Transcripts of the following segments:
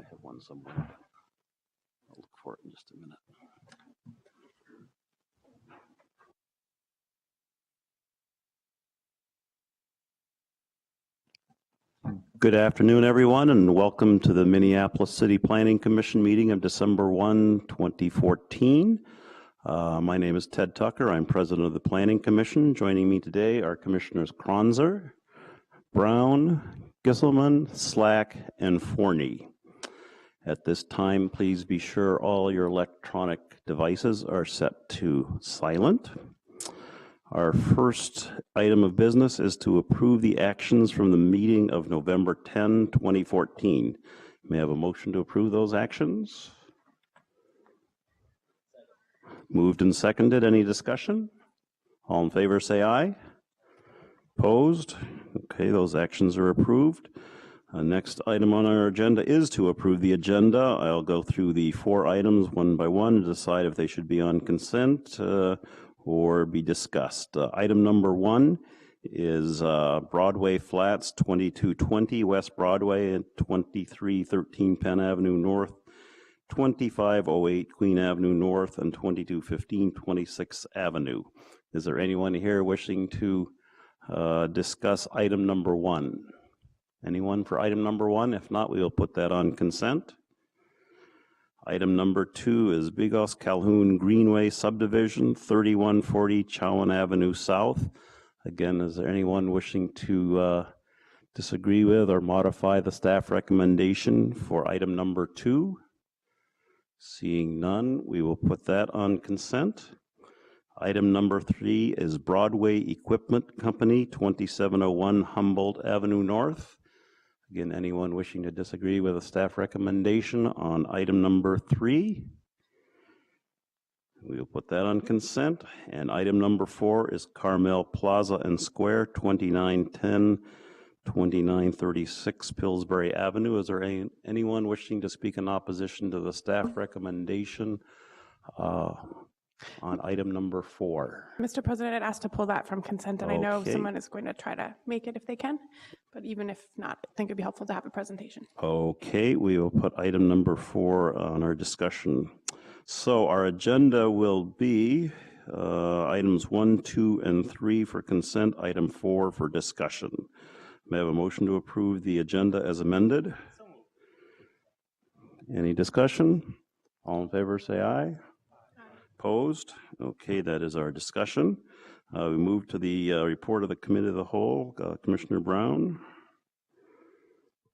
I have one somewhere. I'll look for it in just a minute. Good afternoon, everyone, and welcome to the Minneapolis City Planning Commission meeting of December 1, 2014. My name is Ted Tucker. I'm president of the Planning Commission. Joining me today are Commissioners Kronzer, Brown, Gisselman, Slack, and Forney. At this time, please be sure all your electronic devices are set to silent. Our first item of business is to approve the actions from the meeting of November 10, 2014. May I have a motion to approve those actions? Moved and seconded. Any discussion? All in favor say aye. Opposed? Okay, those actions are approved. Next item on our agenda is to approve the agenda. I'll go through the 4 items one by one and decide if they should be on consent or be discussed. Item number 1 is Broadway Flats, 2220 West Broadway and 2313 Penn Avenue North, 2508 Queen Avenue North, and 2215 26th Avenue. Is there anyone here wishing to discuss item number 1? Anyone for item number 1? If not, we will put that on consent. Item number 2 is Bigos Calhoun Greenway Subdivision, 3140 Chowan Avenue South. Again, is there anyone wishing to disagree with or modify the staff recommendation for item number 2? Seeing none, we will put that on consent. Item number 3 is Broadway Equipment Company, 2701 Humboldt Avenue North. Again, anyone wishing to disagree with a staff recommendation on item number 3? We'll put that on consent. And item number 4 is Carmel Plaza and Square, 2910, 2936 Pillsbury Avenue. Is there anyone wishing to speak in opposition to the staff recommendation on item number 4? Mr. President, I'd asked to pull that from consent, and I know someone is going to try to make it if they can, but even if not, I think it'd be helpful to have a presentation. Okay, we will put item number 4 on our discussion. So our agenda will be items 1, 2, and 3 for consent, item 4 for discussion. May I have a motion to approve the agenda as amended? Any discussion? All in favor say aye. Opposed? Okay, that is our discussion. We move to the report of the Committee of the Whole. Commissioner Brown.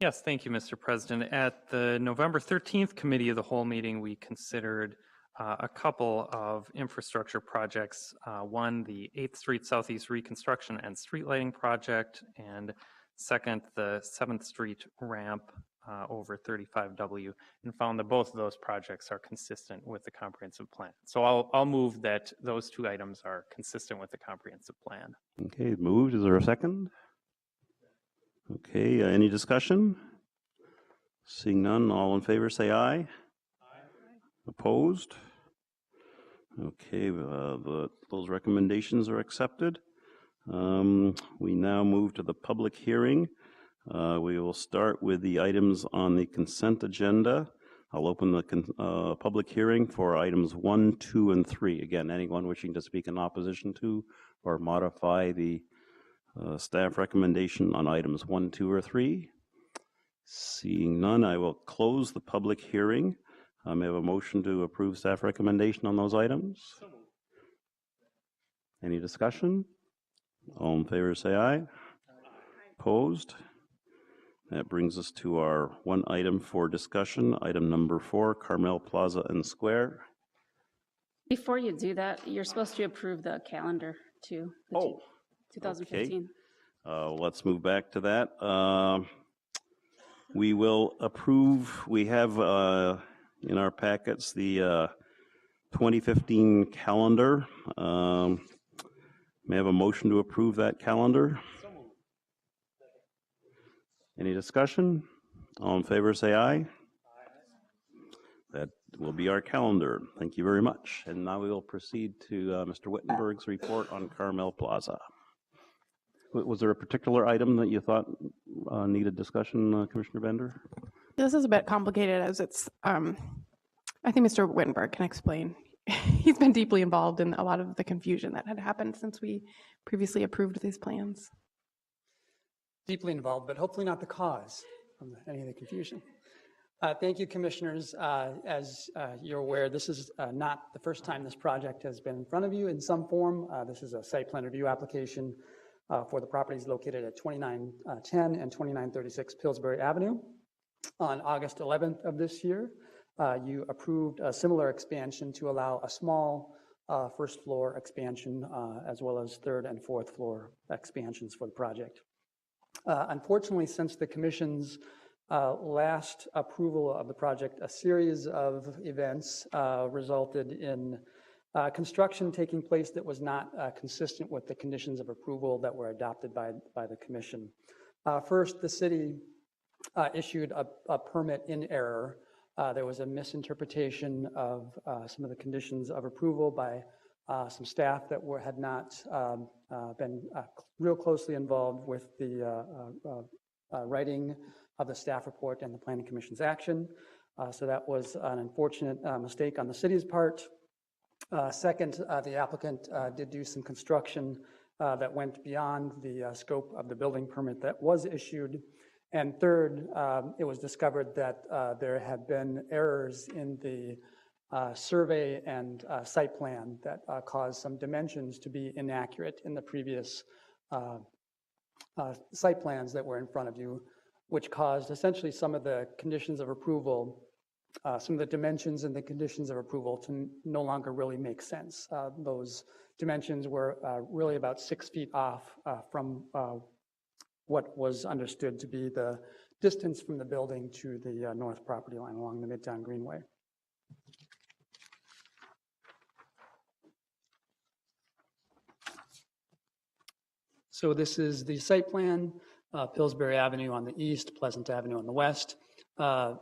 Yes, thank you, Mr. President. At the November 13th Committee of the Whole meeting, we considered a couple of infrastructure projects. One, the 8th Street Southeast Reconstruction and Street Lighting Project, and second, the 7th Street ramp over 35W, and found that both of those projects are consistent with the comprehensive plan. So I'll move that those 2 items are consistent with the comprehensive plan. Okay, moved. Is there a second? Okay, any discussion? Seeing none, all in favor say aye. Aye. Opposed? Okay, those recommendations are accepted. We now move to the public hearing. We will start with the items on the consent agenda. I'll open the public hearing for items 1, 2, and 3. Again, anyone wishing to speak in opposition to or modify the staff recommendation on items 1, 2, or 3? Seeing none, I will close the public hearing. May I have a motion to approve staff recommendation on those items? Any discussion? All in favor say aye. Opposed? That brings us to our 1 item for discussion, item number 4, Carmel Plaza and Square. Before you do that, you're supposed to approve the calendar too. 2015. Okay. Let's move back to that. We will approve, we have in our packets the 2015 calendar. May I have a motion to approve that calendar? Any discussion? All in favor say aye. Aye. That will be our calendar. Thank you very much. And now we will proceed to Mr. Wittenberg's report on Carmel Plaza. Was there a particular item that you thought needed discussion, Commissioner Bender? This is a bit complicated as it's, I think Mr. Wittenberg can explain. He's been deeply involved in a lot of the confusion that had happened since we previously approved these plans. Deeply involved, but hopefully not the cause of any of the confusion. Thank you, commissioners. As you're aware, this is not the first time this project has been in front of you in some form. This is a site plan review application for the properties located at 2910 and 2936 Pillsbury Avenue. On August 11th of this year, you approved a similar expansion to allow a small first floor expansion as well as third and fourth floor expansions for the project. Unfortunately, since the commission's last approval of the project, a series of events resulted in construction taking place that was not consistent with the conditions of approval that were adopted by the commission. First, the city issued a permit in error. There was a misinterpretation of some of the conditions of approval by some staff that had not been real closely involved with the writing of the staff report and the Planning Commission's action. So that was an unfortunate mistake on the city's part. Second, the applicant did do some construction that went beyond the scope of the building permit that was issued. And third, it was discovered that there had been errors in the survey and site plan that caused some dimensions to be inaccurate in the previous site plans that were in front of you, which caused essentially some of the conditions of approval, some of the dimensions and the conditions of approval to no longer really make sense. Those dimensions were really about 6 feet off from what was understood to be the distance from the building to the north property line along the Midtown Greenway. So this is the site plan, Pillsbury Avenue on the east, Pleasant Avenue on the west. I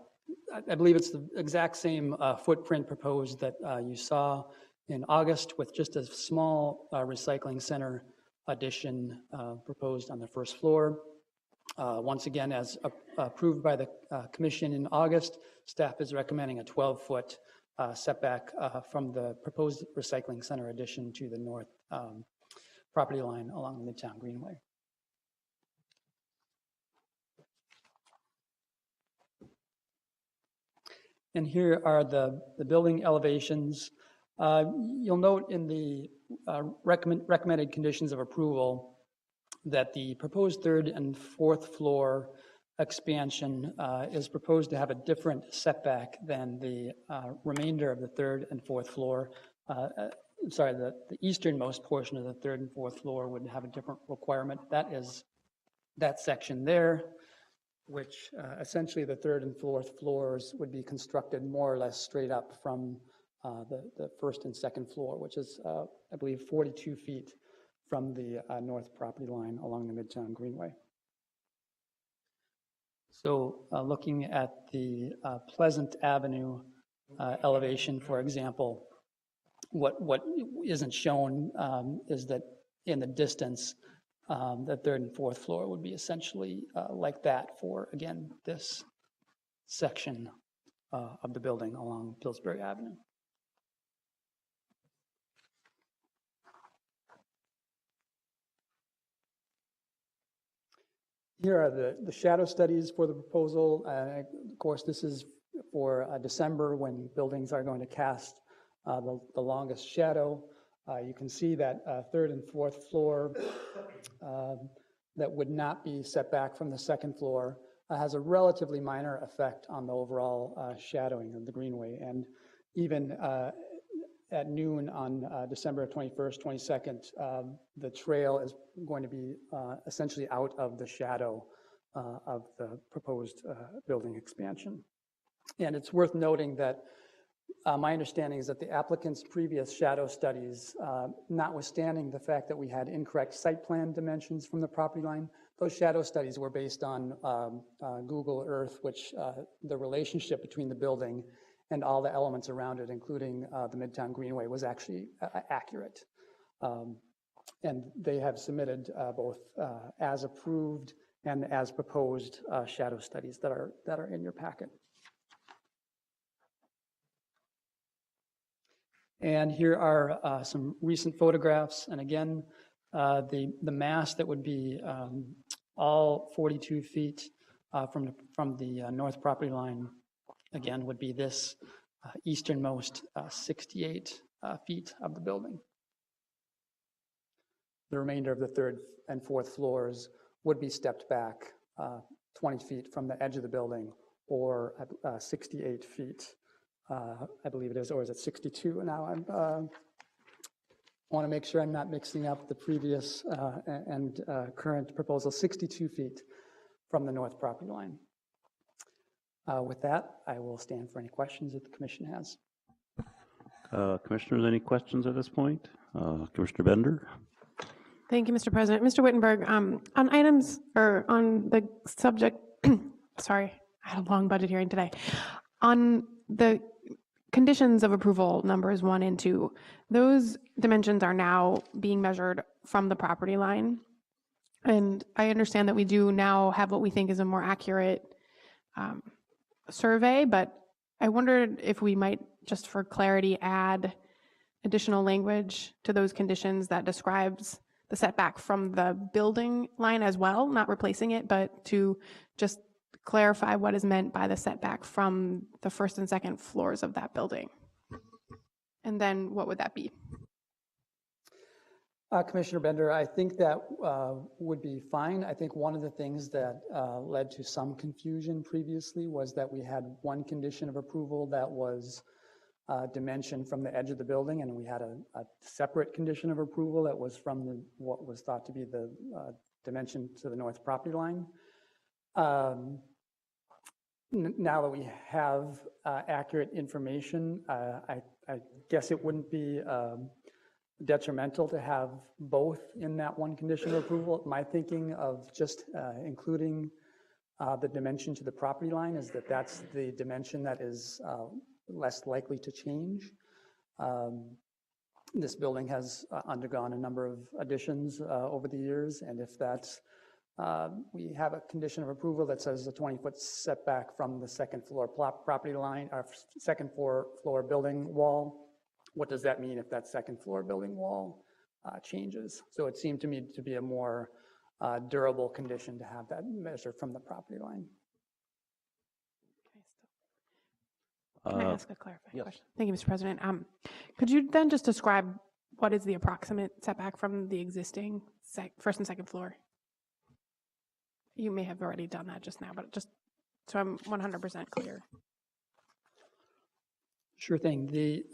believe it's the exact same footprint proposed that you saw in August, with just a small recycling center addition proposed on the first floor. Once again, as approved by the commission in August, staff is recommending a 12-foot setback from the proposed recycling center addition to the north property line along the Midtown Greenway. And here are the building elevations. You'll note in the recommended conditions of approval that the proposed third and fourth floor expansion is proposed to have a different setback than the remainder of the third and fourth floor. The easternmost portion of the third and fourth floor would have a different requirement. That is that section there, which essentially the third and fourth floors would be constructed more or less straight up from the first and second floor, which is, I believe, 42 feet from the north property line along the Midtown Greenway. So looking at the Pleasant Avenue elevation, for example, what isn't shown is that in the distance, the third and fourth floor would be essentially like that for, again, this section of the building along Pillsbury Avenue. Here are the shadow studies for the proposal. Of course, this is for December when buildings are going to cast the longest shadow. You can see that third and fourth floor that would not be set back from the second floor has a relatively minor effect on the overall shadowing of the greenway. And even at noon on December 21st, 22nd, the trail is going to be essentially out of the shadow of the proposed building expansion. And it's worth noting that my understanding is that the applicant's previous shadow studies, notwithstanding the fact that we had incorrect site plan dimensions from the property line, those shadow studies were based on Google Earth, which the relationship between the building and all the elements around it, including the Midtown Greenway, was actually accurate. And they have submitted both as approved and as proposed shadow studies that are in your packet. And here are some recent photographs. And again, the mass that would be all 42 feet from the north property line, again, would be this easternmost 68 feet of the building. The remainder of the third and fourth floors would be stepped back 20 feet from the edge of the building, or 68 feet, I believe it is, or is it 62 now? I want to make sure I'm not mixing up the previous and current proposal, 62 feet from the north property line. With that, I will stand for any questions that the commission has. Commissioners, any questions at this point? Commissioner Bender? Thank you, Mr. President. Mr. Wittenberg, on items, or on the subject, sorry, I had a long budget hearing today. On the conditions of approval, numbers 1 and 2, those dimensions are now being measured from the property line. And I understand that we do now have what we think is a more accurate survey, but I wondered if we might, just for clarity, add additional language to those conditions that describes the setback from the building line as well, not replacing it, but to just clarify what is meant by the setback from the first and second floors of that building. And then what would that be? Commissioner Bender, I think that would be fine. I think one of the things that led to some confusion previously was that we had one condition of approval that was dimension from the edge of the building, and we had a separate condition of approval that was from what was thought to be the dimension to the north property line. Now that we have accurate information, I guess it wouldn't be detrimental to have both in that one condition of approval. My thinking of just including the dimension to the property line is that that's the dimension that is less likely to change. This building has undergone a number of additions over the years, and if that's we have a condition of approval that says a 20-foot setback from the second floor property line, or second floor building wall. What does that mean if that second floor building wall changes? So it seemed to me to be a more durable condition to have that measured from the property line. Can I ask a clarifying yes. question? Thank you, Mr. President. Could you then just describe what is the approximate setback from the existing first and second floor? You may have already done that just now, but just so I'm 100% clear. Sure thing. The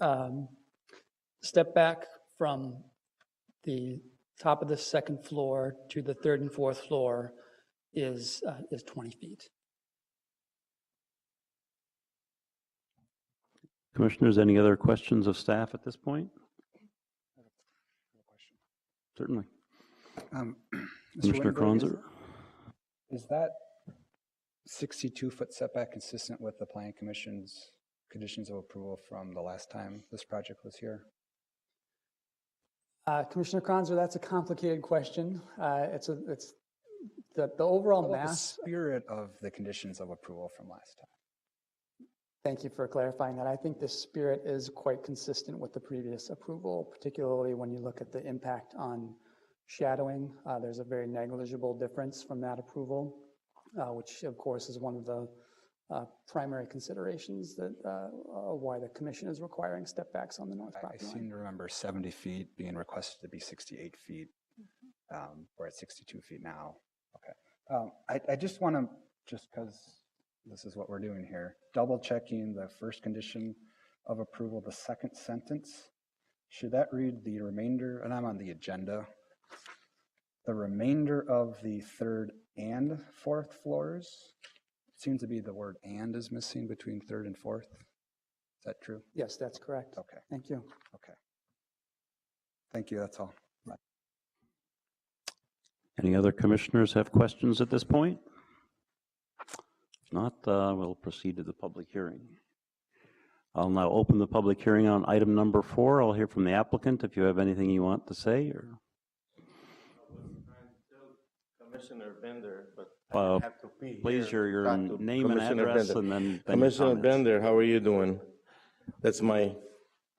step back from the top of the second floor to the third and fourth floor is 20 feet. Commissioners, any other questions of staff at this point? Certainly. Commissioner Kronzer? Is that 62-foot setback consistent with the Planning Commission's conditions of approval from the last time this project was here? Commissioner Kronzer, that's a complicated question. It's the overall mass. The spirit of the conditions of approval from last time. Thank you for clarifying that. I think the spirit is quite consistent with the previous approval, particularly when you look at the impact on shadowing. There's a very negligible difference from that approval, which of course is one of the primary considerations that why the commission is requiring step backs on the north property line. I seem to remember 70 feet being requested to be 68 feet. We're at 62 feet now. Okay. I just want to, just because this is what we're doing here, double checking the first condition of approval, the second sentence. Should that read the remainder, and I'm on the agenda, the remainder of the third and fourth floors? It seems to be the word "and" is missing between third and fourth. Is that true? Yes, that's correct. Okay. Thank you. Okay. Thank you. That's all. Bye. Any other commissioners have questions at this point? If not, we'll proceed to the public hearing. I'll now open the public hearing on item number 4. I'll hear from the applicant if you have anything you want to say. Or Commissioner Bender, but please, your name and Commissioner address, Bender. and then your Commissioner comments. Bender, how are you doing? That's my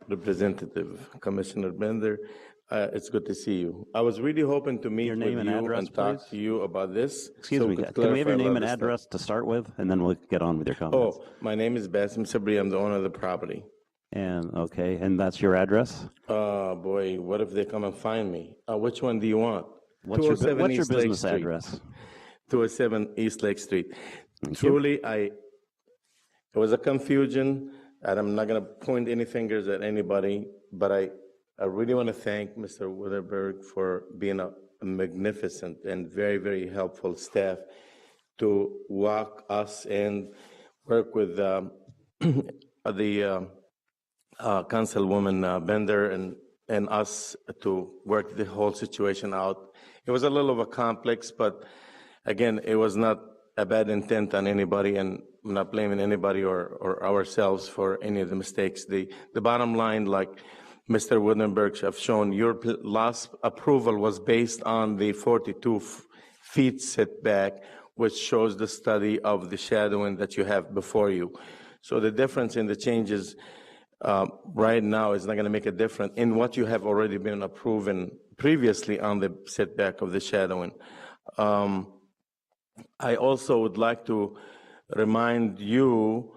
representative, Commissioner Bender. It's good to see you. I was really hoping to meet Your with name and you address, and talk please. to you about this. Excuse so me, we could can we have your clarify a name lot and of stuff. address to start with, and then we'll get on with your comments? Oh, my name is Basim Sabri. I'm the owner of the property. And, okay, and that's your address? Boy, what if they come and find me? Which one do you want? What's your 207 business East Lake Street. address? 207 East Lake Street. Thank you. Truly, it was a confusion, and I'm not going to point any fingers at anybody, but I really want to thank Mr. Witherberg for being a magnificent and very, very helpful staff to walk us and work with the Councilwoman Bender and us to work the whole situation out. It was a little of a complex, but again, it was not a bad intent on anybody, and I'm not blaming anybody or ourselves for any of the mistakes. The bottom line, like Mr. Woodenberg have shown, your last approval was based on the 42 feet setback, which shows the study of the shadowing that you have before you. So the difference in the changes right now is not going to make a difference in what you have already been approving previously on the setback of the shadowing. I also would like to remind you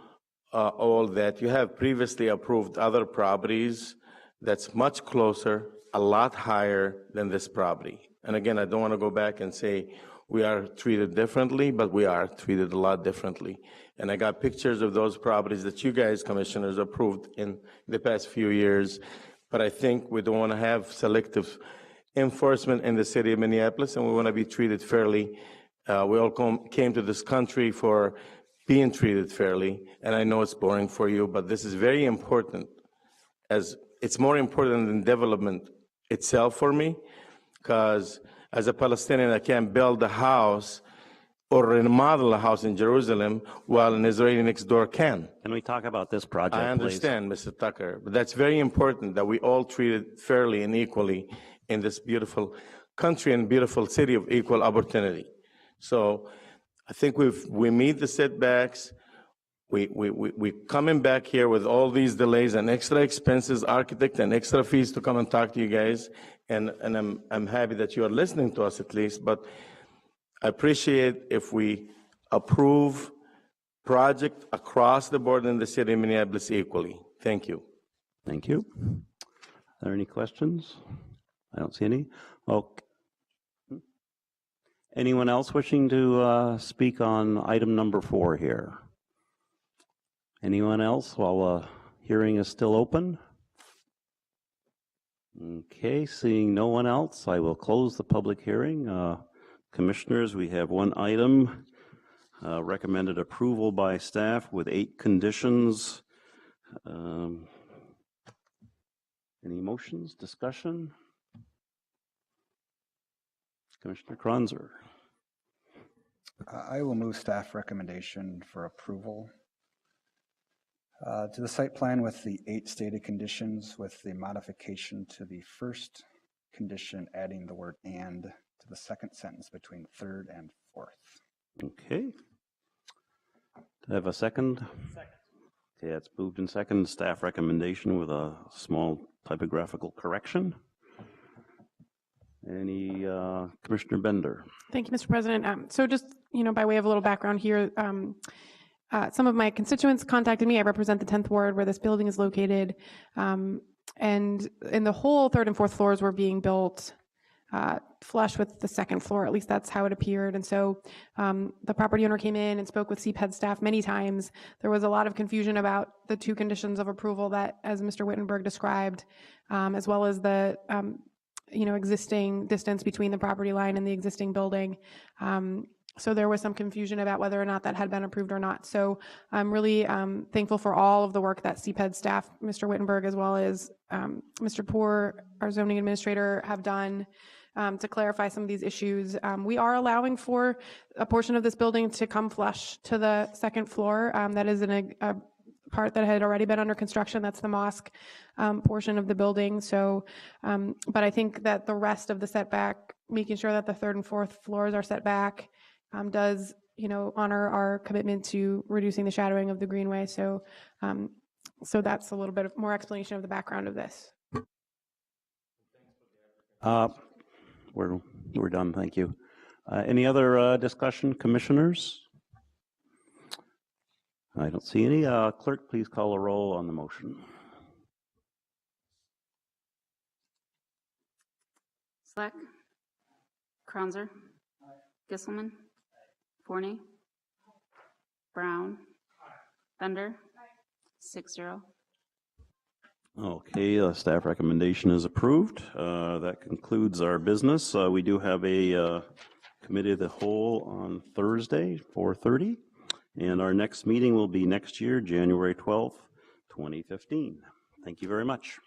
all that you have previously approved other properties that's much closer, a lot higher than this property. And again, I don't want to go back and say we are treated differently, but we are treated a lot differently. And I got pictures of those properties that you guys, commissioners, approved in the past few years. But I think we don't want to have selective enforcement in the city of Minneapolis, and we want to be treated fairly. We all came to this country for being treated fairly, and I know it's boring for you, but this is very important. As it's more important than development itself for me, because as a Palestinian, I can't build a house or remodel a house in Jerusalem while an Israeli next door can. Can we talk about this project, I understand, Mr. Tucker, but that's very important that we all treat it fairly and equally in this beautiful country and beautiful city of equal opportunity. So I think we meet the setbacks. We coming back here with all these delays and extra expenses, architect and extra fees to come and talk to you guys. And I'm happy that you are listening to us at least, but I appreciate if we approve project across the board in the city of Minneapolis equally. Thank you. Thank you. Are there any questions? I don't see any. Okay. Anyone else wishing to speak on item number 4 here? Anyone else while hearing is still open? Okay, seeing no one else, I will close the public hearing. Commissioners, we have one item, recommended approval by staff with 8 conditions. Any motions, discussion? Commissioner Kronzer. I will move staff recommendation for approval to the site plan with the 8 stated conditions, with the modification to the first condition adding the word "and" to the second sentence between third and fourth. Okay. Do I have a second? Second. Okay, it's moved in second. Staff recommendation with a small typographical correction. Any Commissioner Bender? Thank you, Mr. President. So just, by way of a little background here, some of my constituents contacted me. I represent the 10th Ward where this building is located. And in the whole 3rd and 4th floors were being built flush with the 2nd floor. At least that's how it appeared. And so the property owner came in and spoke with CPED staff many times. There was a lot of confusion about the 2 conditions of approval that, as Mr. Wittenberg described, as well as the existing distance between the property line and the existing building. So there was some confusion about whether or not that had been approved or not. So I'm really thankful for all of the work that CPED staff, Mr. Wittenberg, as well as Mr. Poor, our zoning administrator, have done to clarify some of these issues. We are allowing for a portion of this building to come flush to the 2nd floor. That is in a part that had already been under construction. That's the mosque portion of the building. So, but I think that the rest of the setback, making sure that the 3rd and 4th floors are set back, does, honor our commitment to reducing the shadowing of the greenway. So, so that's a little bit more explanation of the background of this. We're done, thank you. Any other discussion, commissioners? I don't see any. Clerk, please call a roll on the motion. Slack, Cronzer, Gisselman, Forney, Brown, Bender, 6-0. Okay, staff recommendation is approved. That concludes our business. We do have a committee of the whole on Thursday, 4:30, and our next meeting will be next year, January 12th, 2015. Thank you very much.